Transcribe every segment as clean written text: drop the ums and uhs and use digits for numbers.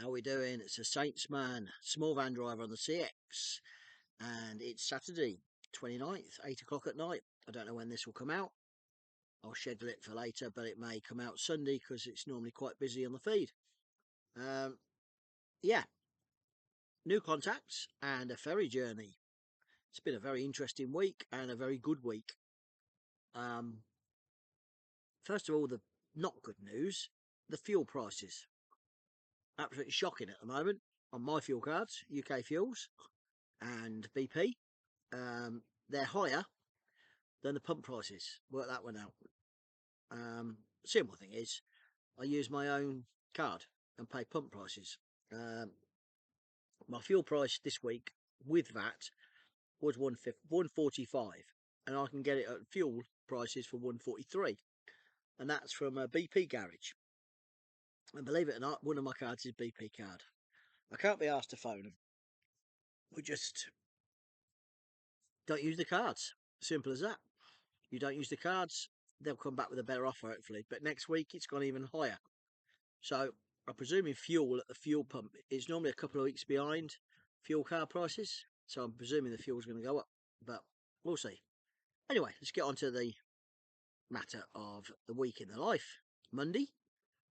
How we doing? It's a Saints man, small van driver on the CX, and it's Saturday 29th, 8 o'clock at night. I don't know when this will come out. I'll schedule it for later, but it may come out Sunday because it's normally quite busy on the feed. Um, yeah, new contacts and a ferry journey. It's been a very interesting week and a very good week. Um, First of all, the not good news, the fuel prices. Absolutely shocking at the moment on my fuel cards, UK Fuels and BP. They're higher than the pump prices. Work that one out. Simple thing is, I use my own card and pay pump prices. My fuel price this week with VAT was 145, and I can get it at fuel prices for 143, and that's from a BP garage. And believe it or not, one of my cards is BP card. I can't be asked to phone them. We just don't use the cards. Simple as that. You don't use the cards, they'll come back with a better offer, hopefully. But next week, it's gone even higher. So I'm presuming fuel at the fuel pump is normally a couple of weeks behind fuel card prices. So I'm presuming the fuel's going to go up. But we'll see. Anyway, let's get on to the matter of the week in the life. Monday,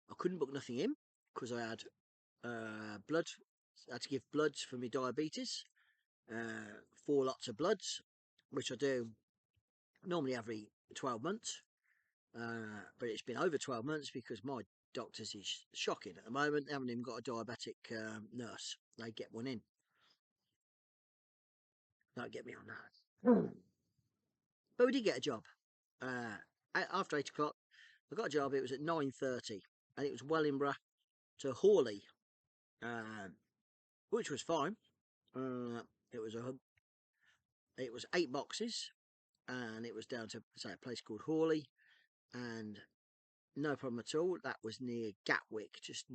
I couldn't book nothing in because I had blood. I had to give bloods for my diabetes. 4 lots of bloods, which I do normally every 12 months. But it's been over 12 months because my doctors is shocking at the moment. They haven't even got a diabetic nurse. They get one in. Don't get me on that. But we did get a job. After 8 o'clock, I got a job. It was at 9:30, and it was Wellingborough to Hawley, which was fine. It was 8 boxes, and it was down to a place called Hawley, and no problem at all. That was near Gatwick, just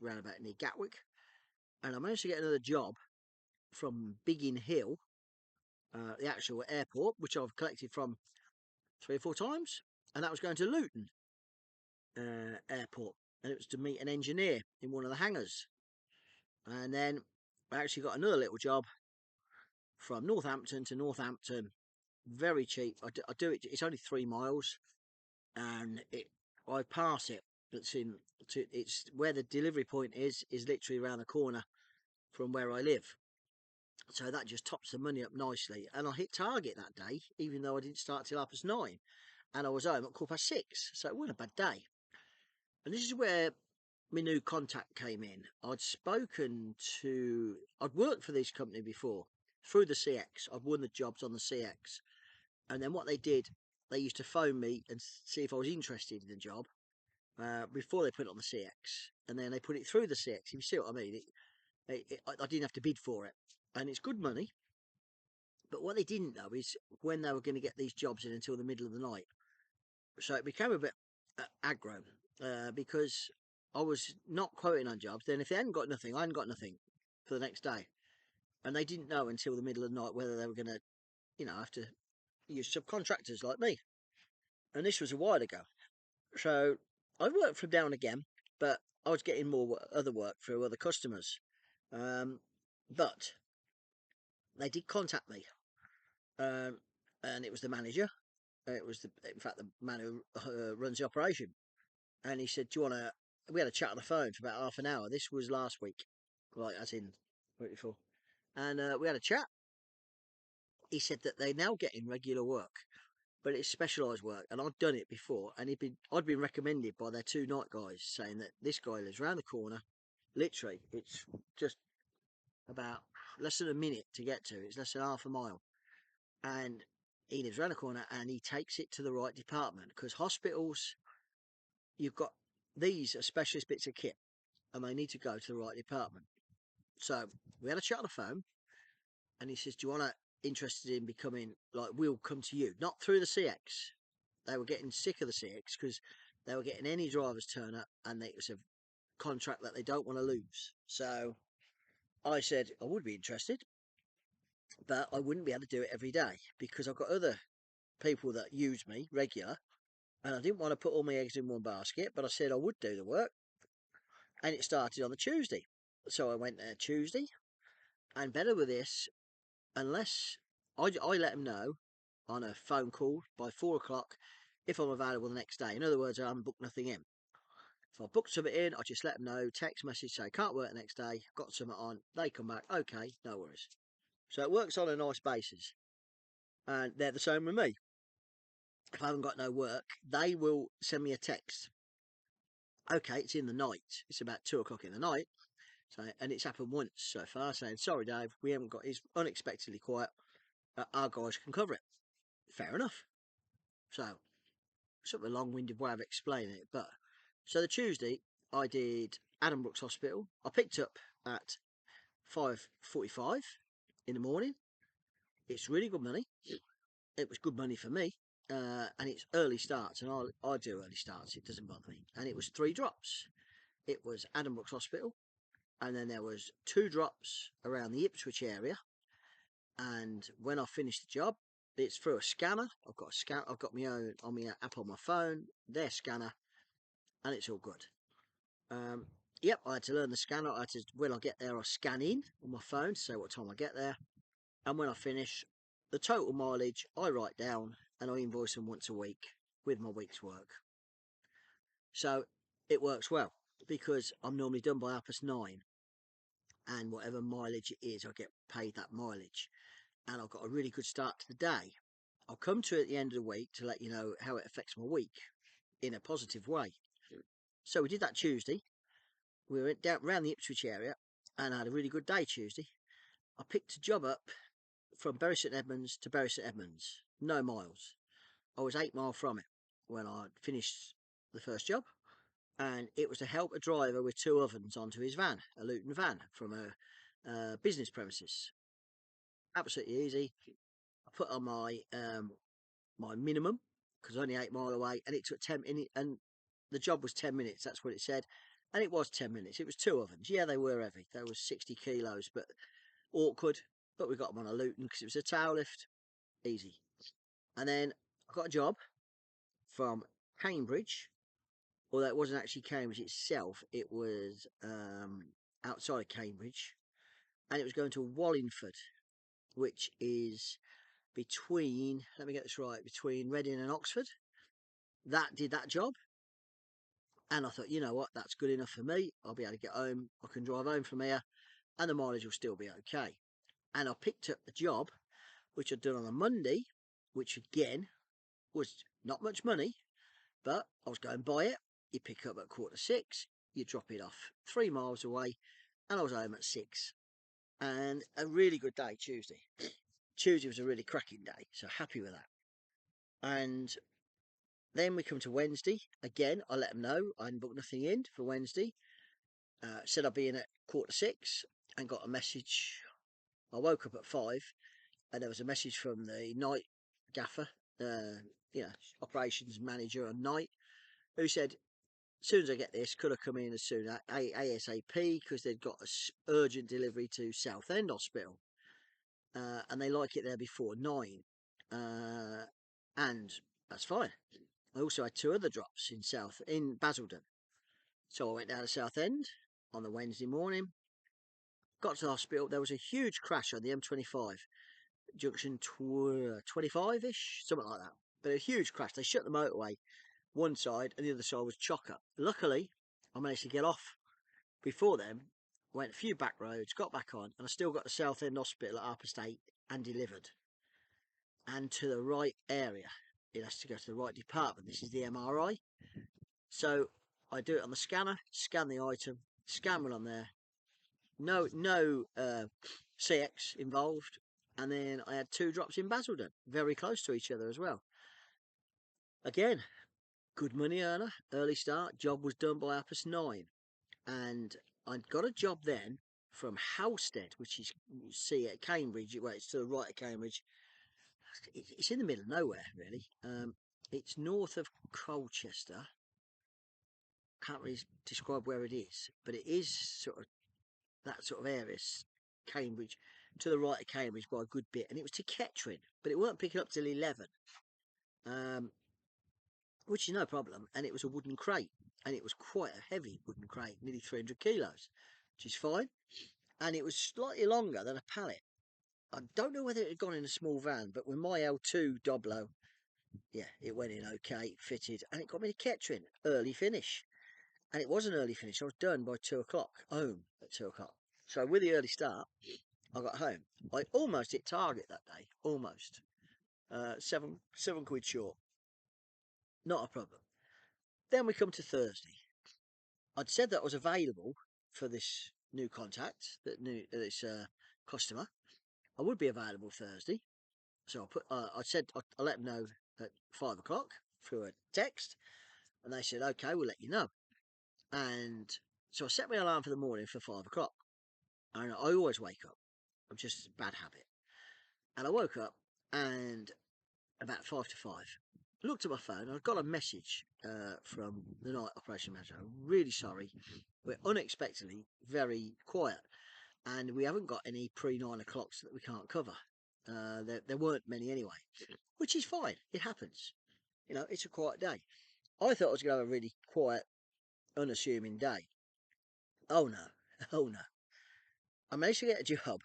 round about near Gatwick. And I managed to get another job from Biggin Hill, the actual airport, which I've collected from 3 or 4 times, and that was going to Luton airport, and it was to meet an engineer in one of the hangars. And then I actually got another little job from Northampton to Northampton, very cheap. I do it. It's only 3 miles, and I pass it. It's where the delivery point is literally around the corner from where I live. So that just tops the money up nicely. And I hit target that day, even though I didn't start till 9:30. And I was home at 6:15. So it wasn't a bad day. And this is where my new contact came in. I'd worked for this company before through the CX. I'd won the jobs on the CX. And then what they did, they used to phone me and see if I was interested in the job before they put it on the CX. And then they put it through the CX. If you see what I mean, I didn't have to bid for it. And it's good money. But what they didn't know is when they were going to get these jobs in until the middle of the night. So it became a bit aggro because I was not quoting on jobs. Then if they hadn't got nothing, I hadn't got nothing for the next day. And they didn't know until the middle of the night whether they were going to, have to use subcontractors like me. And this was a while ago. So I worked from down again, but I was getting more other work through other customers. But they did contact me, and it was the manager. It was in fact, the man who runs the operation, and he said, "Do you want to?" We had a chat on the phone for about half an hour. This was last week, like as in week before, and we had a chat. He said that they're now getting regular work, but it's specialised work, and I'd done it before, and I'd been recommended by their 2 night guys, saying that this guy lives round the corner. Literally, it's just about less than a minute to get to. It's less than half a mile, and he lives round the corner, and he takes it to the right department because hospitals, you've got these are specialist bits of kit, and they need to go to the right department. So we had a chat on the phone, and he says, "Do you want to interested in becoming like we'll come to you, not through the CX." They were getting sick of the CX because they were getting any drivers turn up, and it was a contract that they don't want to lose. So I said I would be interested, but I wouldn't be able to do it every day because I've got other people that use me regular, and I didn't want to put all my eggs in one basket. But I said I would do the work, and it started on the Tuesday. So I went there Tuesday, and better with this, unless I let them know on a phone call by 4 o'clock if I'm available the next day. In other words, I haven't booked nothing in. If I booked something in, I just let them know, text message, say can't work the next day, got something on, they come back, okay, no worries. So it works on a nice basis. And they're the same with me. If I haven't got no work, they will send me a text. Okay, it's in the night. It's about 2 o'clock in the night. So, and it's happened once so far, saying, sorry, Dave, we haven't got, it's unexpectedly quiet. Our guys can cover it. Fair enough. So, sort of a long-winded way of explaining it. But, so the Tuesday, I did Adam Brooks Hospital. I picked up at 5:45 in the morning. It's really good money. It was good money for me. And it's early starts, and I do early starts, it doesn't bother me. And it was 3 drops. It was Adam Brooks Hospital, and then there was 2 drops around the Ipswich area. And when I finished the job, it's through a scanner. I've got a scan. I've got my own on my app on my phone, their scanner, and it's all good. Yep, I had to learn the scanner. I had to, when I get there, I scan in on my phone to say what time I get there, and when I finish, the total mileage I write down, and I invoice them once a week with my week's work. So it works well because I'm normally done by 9:30, and whatever mileage it is, I get paid that mileage, and I've got a really good start to the day. I'll come to it at the end of the week to let you know how it affects my week in a positive way. So we did that Tuesday. We went down around the Ipswich area, and I had a really good day Tuesday. I picked a job up from Bury St Edmunds to Bury St Edmunds, no miles. I was 8 miles from it when I finished the first job, and it was to help a driver with 2 ovens onto his van, a Luton van from a business premises. Absolutely easy. I put on my minimum because only 8 mile away, and it took 10 minutes, and the job was 10 minutes. That's what it said, and it was 10 minutes. It was 2 ovens. Yeah, they were heavy. They were 60 kilos, but awkward. But we got them on a Luton because it was a tail lift. Easy. And then I got a job from Cambridge, although it wasn't actually Cambridge itself. It was outside of Cambridge, and it was going to Wallingford, which is between, let me get this right, between Reading and Oxford. That did that job, and I thought, you know what, that's good enough for me. I'll be able to get home. I can drive home from here, and the mileage will still be okay. And I picked up the job, which I'd done on a Monday, which again was not much money, but I was going by it. You pick up at 6:15, you drop it off 3 miles away, and I was home at 6. And a really good day Tuesday. Tuesday was a really cracking day, so happy with that. And then we come to Wednesday. Again, I let them know I hadn't booked nothing in for Wednesday. Said I'd be in at 6:15, and got a message. I woke up at 5, and there was a message from the night gaffer, operations manager on night, who said, as soon as I get this, could I come in as soon as ASAP, because they'd got an urgent delivery to Southend Hospital, and they like it there before 9, and that's fine. I also had 2 other drops in Basildon, so I went down to Southend on the Wednesday morning. Got to the hospital. There was a huge crash on the M25 junction 25-ish, something like that. But a huge crash. They shut the motorway one side, and the other side was chocker. Luckily, I managed to get off before them, went a few back roads, got back on, and I still got to Southend Hospital at Harper State and delivered. And to the right area. It has to go to the right department. This is the MRI. So I do it on the scanner, scan the item, scan one on there. No CX involved. And then I had 2 drops in Basildon, very close to each other as well. Again, good money earner, early start. Job was done by 9:30, and I'd got a job then from Halstead, which is, you see, at Cambridge. Well, it's to the right of Cambridge. It's in the middle of nowhere, really. It's north of Colchester. Can't really describe where it is, but it is sort of that sort of area, Cambridge, to the right of Cambridge by a good bit. And it was to Kettering, but it weren't picking up till 11, which is no problem. And it was a wooden crate, and it was quite a heavy wooden crate, nearly 300 kilos. which is fine. And it was slightly longer than a pallet. I don't know whether it had gone in a small van, but with my L2 Doblo, yeah, it went in okay, fitted, and it got me to Kettering, early finish. And it was an early finish. I was done by 2 o'clock, home at 2 o'clock. So with the early start, I got home. I almost hit target that day, almost. 7 quid short. Not a problem. Then we come to Thursday. I'd said that I was available for this new contact, this customer. I would be available Thursday. So I said I let them know at 5 o'clock through a text, and they said, okay, we'll let you know. And so I set my alarm for the morning for 5 o'clock. And I always wake up. I'm just a bad habit. And I woke up, and about 5 to 5, I looked at my phone. I got a message from the night operation manager. I'm really sorry. We're unexpectedly very quiet, and we haven't got any pre-9 o'clocks that we can't cover. There weren't many anyway, which is fine. It happens. You know, it's a quiet day. I thought I was going to have a really quiet, unassuming day. Oh no, oh no. I managed to get a job,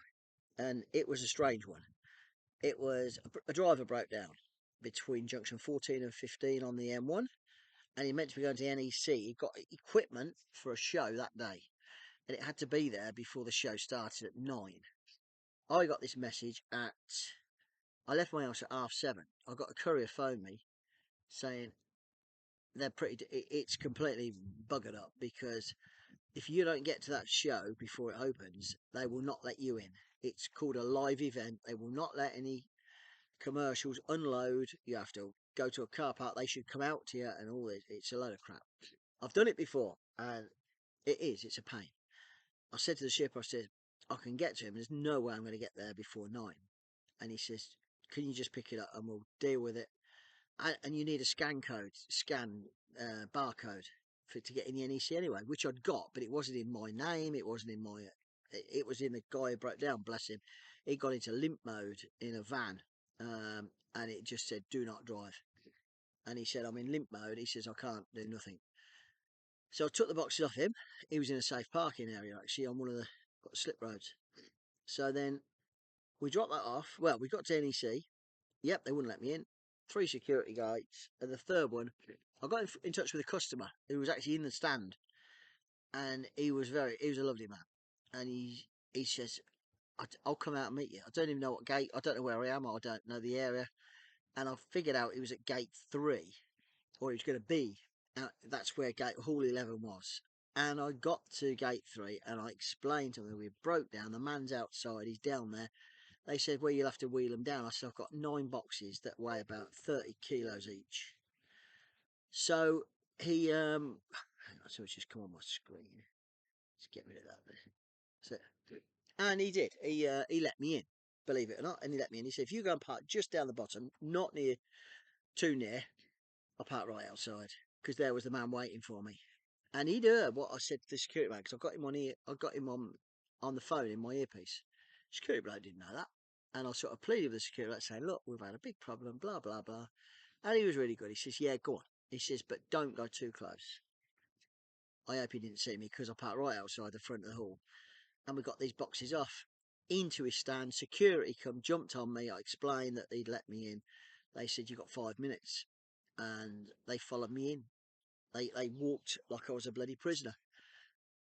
and it was a strange one. It was a driver broke down between junction 14 and 15 on the M1, and he meant to be going to NEC. He got equipment for a show that day, and it had to be there before the show started at 9. I got this message I left my house at 7:30. I got a courier phone me saying it's completely buggered up, because if you don't get to that show before it opens, they will not let you in. It's called a live event. They will not let any commercials unload. You have to go to a car park. They should come out to you and all this. It's a load of crap. I've done it before, and it's a pain. I said to the shipper, I said, I can get to him. There's no way I'm going to get there before 9. And he says, can you just pick it up and we'll deal with it? And you need a scan barcode to get in the NEC anyway, which I'd got, but it wasn't in my name. It wasn't in my. It was in the guy who broke down. Bless him. He got into limp mode in a van, and it just said "Do not drive." And he said, "I'm in limp mode." He says, "I can't do nothing." So I took the boxes off him. He was in a safe parking area actually on one of the slip roads. So then we dropped that off. Well, we got to NEC. Yep, they wouldn't let me in. 3 security gates, and the third one, I got in touch with a customer who was actually in the stand, and he was a lovely man, and he says, I'll come out and meet you. I don't even know what gate. I don't know where I am. I don't know the area, and I figured out he was at gate 3, or he was going to be. That's where gate hall 11 was. And I got to gate 3, and I explained to him we broke down. The man's outside. He's down there. They said, well, you'll have to wheel them down. I said, I've got 9 boxes that weigh about 30 kilos each. So he, hang on, so it's just come on my screen. Let's get rid of that bit. So, and he did. He let me in, believe it or not. And he let me in. He said, if you go and park just down the bottom, not too near, I'll park right outside. Because there was the man waiting for me. And he'd heard what I said to the security man, because I got him on the phone in my earpiece. Security bloke didn't know that. And I sort of pleaded with the security bloke saying, look, we've had a big problem, blah, blah, blah. And he was really good. He says, yeah, go on. He says, but don't go too close. I hope he didn't see me, because I parked right outside the front of the hall. And we got these boxes off into his stand. Security jumped on me. I explained that they'd let me in. They said, you've got 5 minutes. And they followed me in. They walked like I was a bloody prisoner.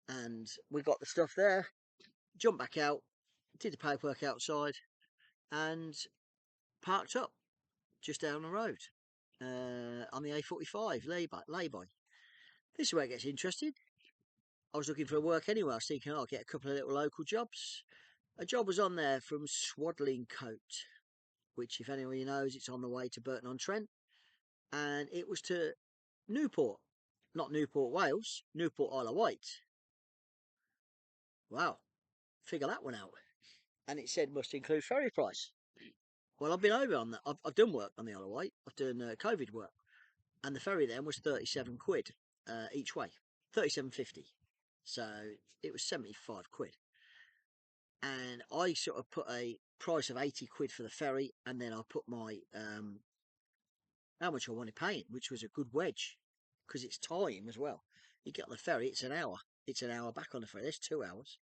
And we got the stuff there, jumped back out, did the paperwork outside, and parked up just down the road on the A45 lay-by. This is where it gets interesting. I was looking for work anyway. I was thinking, I'll get a couple of little local jobs. A job was on there from Swadlincote, which, if anyone knows, it's on the way to Burton-on-Trent. And it was to Newport. Not Newport, Wales. Newport, Isle of Wight. Wow. Figure that one out. And it said must include ferry price. Well, I've been over on that. I've done work on the Isle of Wight. I've done COVID work. And the ferry then was 37 quid each way. 37.50. So it was 75 quid. And I sort of put a price of 80 quid for the ferry, and then I put my how much I wanted paying, which was a good wedge, because it's time as well. You get on the ferry, it's an hour. it's an hour back on the ferry. There's 2 hours.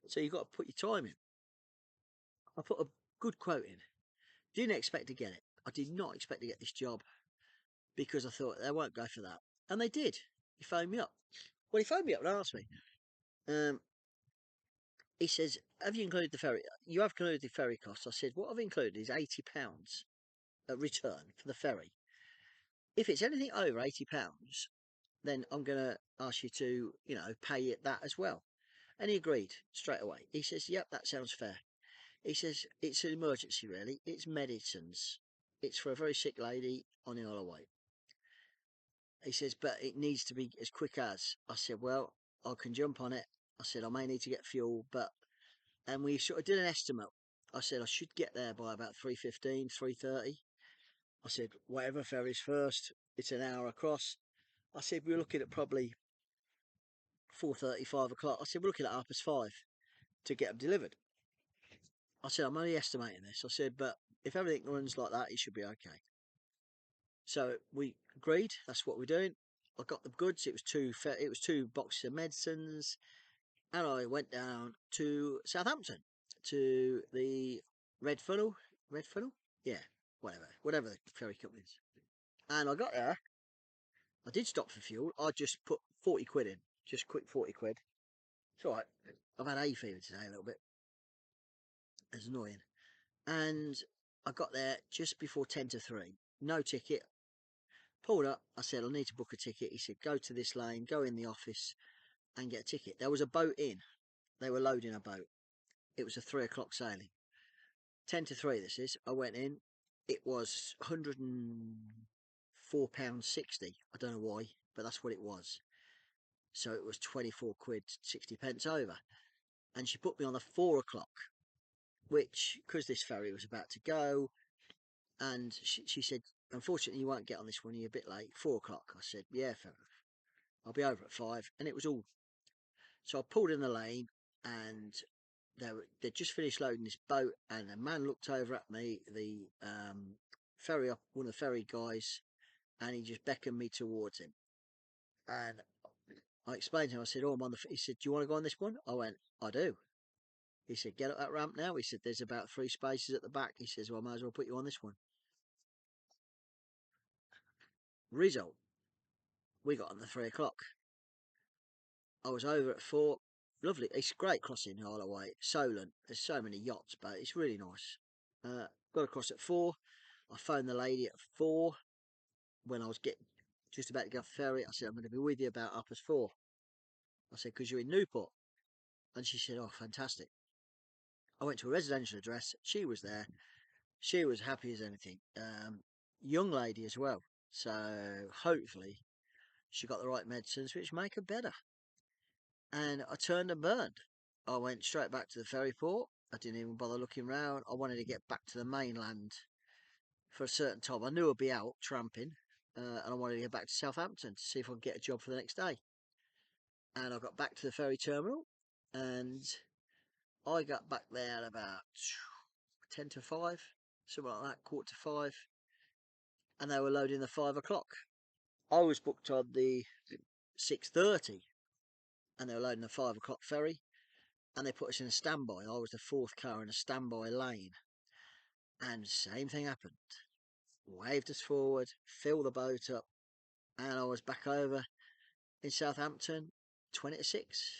So you've got to put your time in. I put a good quote in. Didn't expect to get it. I did not expect to get this job because I thought they won't go for that. And they did. He phoned me up. Well, he phoned me up and asked me. He says, have you included the ferry? You have included the ferry costs. I said, what I've included is £80 a return for the ferry. If it's anything over £80, then I'm going to ask you to, pay it that as well. And he agreed straight away. He says, yep, that sounds fair. He says, it's an emergency, really. It's medicines. It's for a very sick lady on the Isle of Wight. He says, but it needs to be as quick as. I said, well, I can jump on it. I said, I may need to get fuel, but... And we sort of did an estimate. I said, I should get there by about 3:15, 3:30. I said, whatever ferries first, it's an hour across. I said, we're looking at probably 4:30, 5 o'clock. I said, we're looking at 5:30 to get them delivered. I said, I'm only estimating this. I said, but if everything runs like that, it should be okay. So we agreed. That's what we're doing. I got the goods. It was two boxes of medicines, and I went down to Southampton to the Red Funnel. Red Funnel? Yeah, whatever the ferry company is. And I got there. I did stop for fuel. I just put 40 quid in. Just quick 40 quid. It's alright. I've had hay fever today a little bit. It's annoying. And I got there just before 10 to 3. No ticket. Pulled up. I said, I need to book a ticket. He said, go to this lane, go in the office and get a ticket. There was a boat in. They were loading a boat. It was a 3 o'clock sailing. 10 to 3 this is. I went in. It was £104.60. I don't know why, but that's what it was. So it was 24 quid 60 pence over. And she put me on the 4 o'clock, which, because this ferry was about to go, and she said, unfortunately you won't get on this one, you're a bit late. 4 o'clock. I said, yeah, fair enough. I'll be over at 5. And it was all. So I pulled in the lane, and they'd just finished loading this boat, and a man looked over at me, the one of the ferry guys, and he just beckoned me towards him. And I explained to him, I said, oh, I'm on the... He said, do you want to go on this one? I went, I do. He said, get up that ramp now. He said, there's about 3 spaces at the back. He says, well, I might as well put you on this one. Result, we got on the 3 o'clock. I was over at 4. Lovely. It's great crossing the Isle of Wight. Solent. There's so many yachts, but it's really nice. Got across at 4. I phoned the lady at 4 when I was just about to go off the ferry. I said, I'm going to be with you about 4:30. I said, because you're in Newport. And she said, oh, fantastic. I went to a residential address. She was there. She was happy as anything. Young lady as well. So hopefully she got the right medicines which make her better. And I turned and burned. I went straight back to the ferry port. I didn't even bother looking round. I wanted to get back to the mainland for a certain time. I knew I'd be out tramping, and I wanted to get back to Southampton to see if I could get a job for the next day. And I got back to the ferry terminal, and I got back there at about 10 to 5, something like that, 4:45, and they were loading the 5 o'clock. I was booked on the 6:30, and they were loading the 5 o'clock ferry, and they put us in a standby. I was the 4th car in a standby lane, and same thing happened. Waved us forward, filled the boat up, and I was back over in Southampton 20 to 6.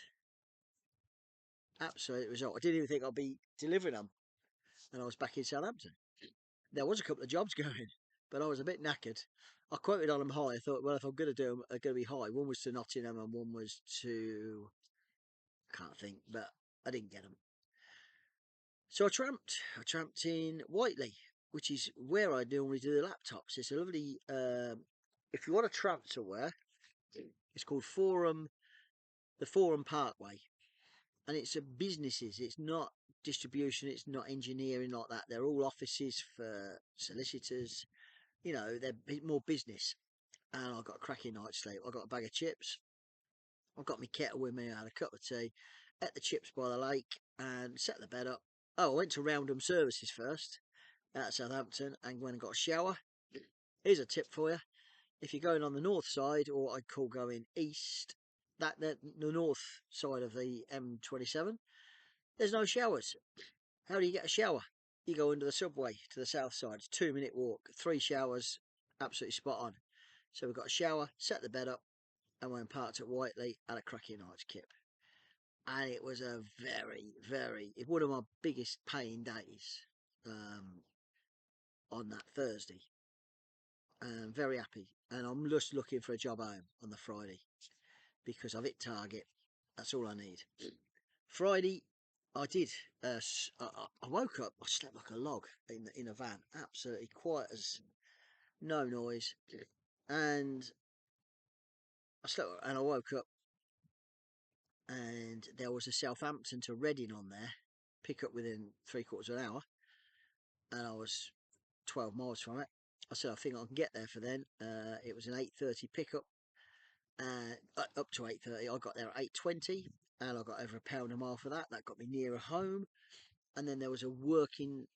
Absolute result. I didn't even think I'd be delivering them, and I was back in Southampton. There was a couple of jobs going, but I was a bit knackered. I quoted on them high. I thought, well, if I'm going to do them, they're going to be high. One was to Nottingham and one was to... I can't think, but I didn't get them. So I tramped in Whiteley, which is where I normally do the laptops. It's a lovely, if you want to tramp somewhere, it's called the Forum Parkway. And it's a businesses, it's not distribution, it's not engineering like that. They're all offices for solicitors, they're more business. And I got a cracking night's sleep. I got a bag of chips. I got my kettle with me, I had a cup of tea, ate the chips by the lake and set the bed up. Oh, I went to Roundham Services first out of Southampton and went and got a shower. Here's a tip for you. If you're going on the north side, or what I'd call going east, the north side of the M27, there's no showers. How do you get a shower? You go under the subway to the south side. It's a 2-minute walk, 3 showers, absolutely spot on. So we got a shower, set the bed up, and went parked at Whiteley, had a cracking night's kip. And it was a one of my biggest paying days on that Thursday. Very happy, and I'm just looking for a job home on the Friday because I've hit target. That's all I need. Friday, I did. I woke up. I slept like a log in a van, absolutely quiet as no noise, and I slept. And I woke up, and there was a Southampton to Reading on there, pick up within 3/4 of an hour, and I was 12 miles from it. I said I think I can get there for then. It was an 8:30 pickup. Up to 8:30, I got there at 8:20, and I got over £1 a mile for that. That got me nearer home. And then there was a working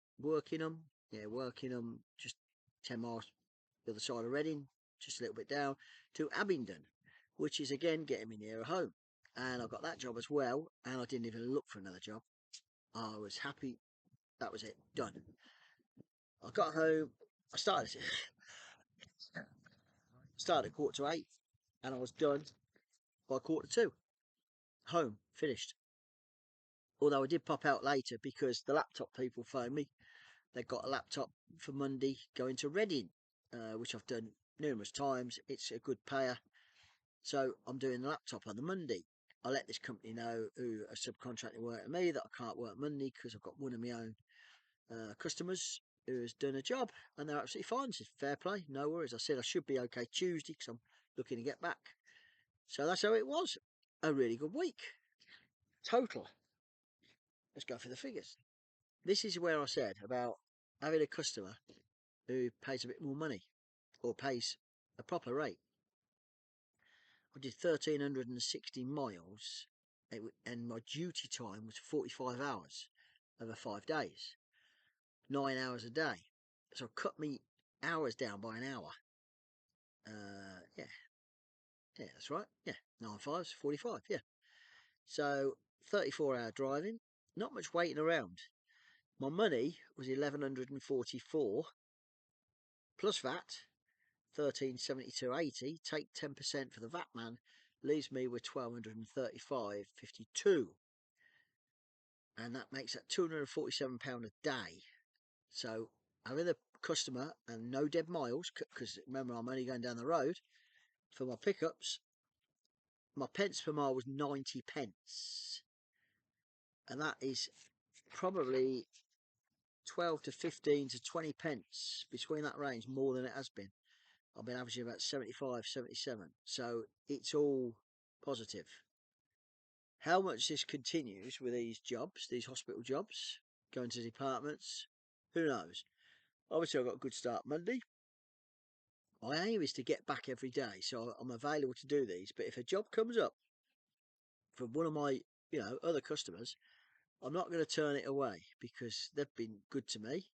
just 10 miles the other side of Reading, just a little bit down to Abingdon, which is again getting me nearer home. And I got that job as well, and I didn't even look for another job. I was happy. That was it, done. I got home. I started at 8:15, and I was done by 2:45. Home, finished. Although I did pop out later because the laptop people phoned me. They got a laptop for Monday going to Reading, which I've done numerous times. It's a good payer. So I'm doing the laptop on the Monday. I let this company know who are subcontracting work to me that I can't work Monday because I've got one of my own customers who has done a job, and they're absolutely fine. It's fair play, no worries. I said I should be okay Tuesday because I'm looking to get back. So that's how it was. A really good week. Total. Let's go for the figures. This is where I said about having a customer who pays a bit more money or pays a proper rate. I did 1,360 miles and my duty time was 45 hours over 5 days, 9 hours a day. So it cut me hours down by an hour. Yeah, that's right. Yeah, 9 5's 45. Yeah. So 34-hour driving, not much waiting around. My money was 1,144 plus VAT, 1372.80. Take 10% for the VAT man, leaves me with 1,235.52, and that makes that £247 a day. So having a customer and no dead miles, because remember I'm only going down the road for my pickups. My pence per mile was 90 pence, and that is probably 12 to 15 to 20 pence between that range more than it has been. I've been averaging about 75, 77. So it's all positive. How much this continues with these jobs, these hospital jobs, going to departments, who knows? Obviously, I've got a good start Monday. My aim is to get back every day, so I'm available to do these. But if a job comes up from one of my, other customers, I'm not going to turn it away because they've been good to me.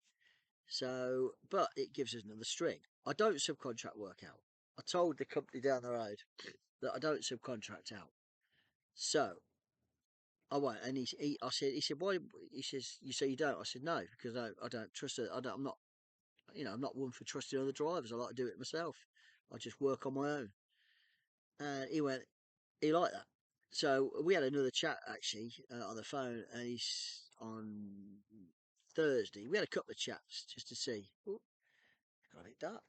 So, but it gives us another string. I don't subcontract work out. I told the company down the road that I don't subcontract out. So I won't. And he said, why? He says, you say you don't. I said, no, because I don't trust it. I'm not, I'm not one for trusting other drivers. I like to do it myself. I just work on my own. And he liked that. So we had another chat actually on the phone, and he's on Thursday. We had a couple of chats just to see. Oh, got it dark.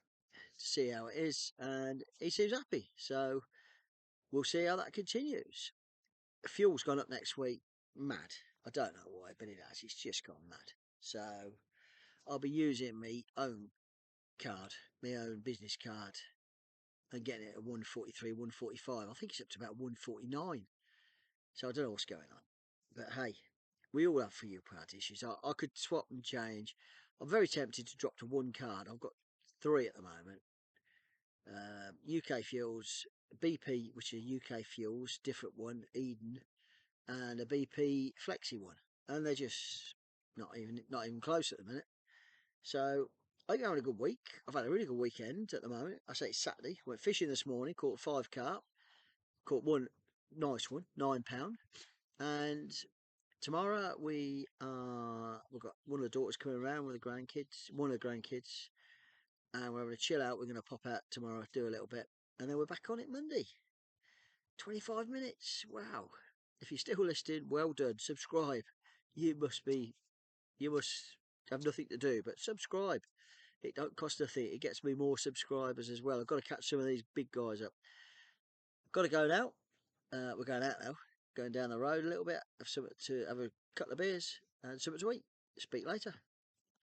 To see how it is, and he seems happy. So we'll see how that continues. Fuel's gone up next week. Mad. I don't know why, but it has. It's just gone mad. So I'll be using my own card, my own business card, and getting it at 143, 145. I think it's up to about 149. So I don't know what's going on. But hey, we all have fuel card issues. I could swap and change. I'm very tempted to drop to one card. I've got 3 at the moment. UK Fuels, BP, which is UK Fuels, different one, Eden, and a BP Flexi one, and they're just not even close at the minute. So I think I'm having a good week. I've had a really good weekend at the moment. I say it's Saturday. Went fishing this morning, caught 5 carp, caught one nice one, £9. And tomorrow we've got one of the daughters coming around with the grandkids, one of the grandkids, and we're having a chill out. We're going to pop out tomorrow, do a little bit, and then we're back on it Monday. 25 minutes. Wow. If you're still listening, well done. Subscribe. You must have nothing to do but subscribe. It don't cost nothing. It gets me more subscribers as well. I've got to catch some of these big guys up. Got to go now. We're going out now. Going down the road a little bit. Have a couple of beers and something to eat. Speak later.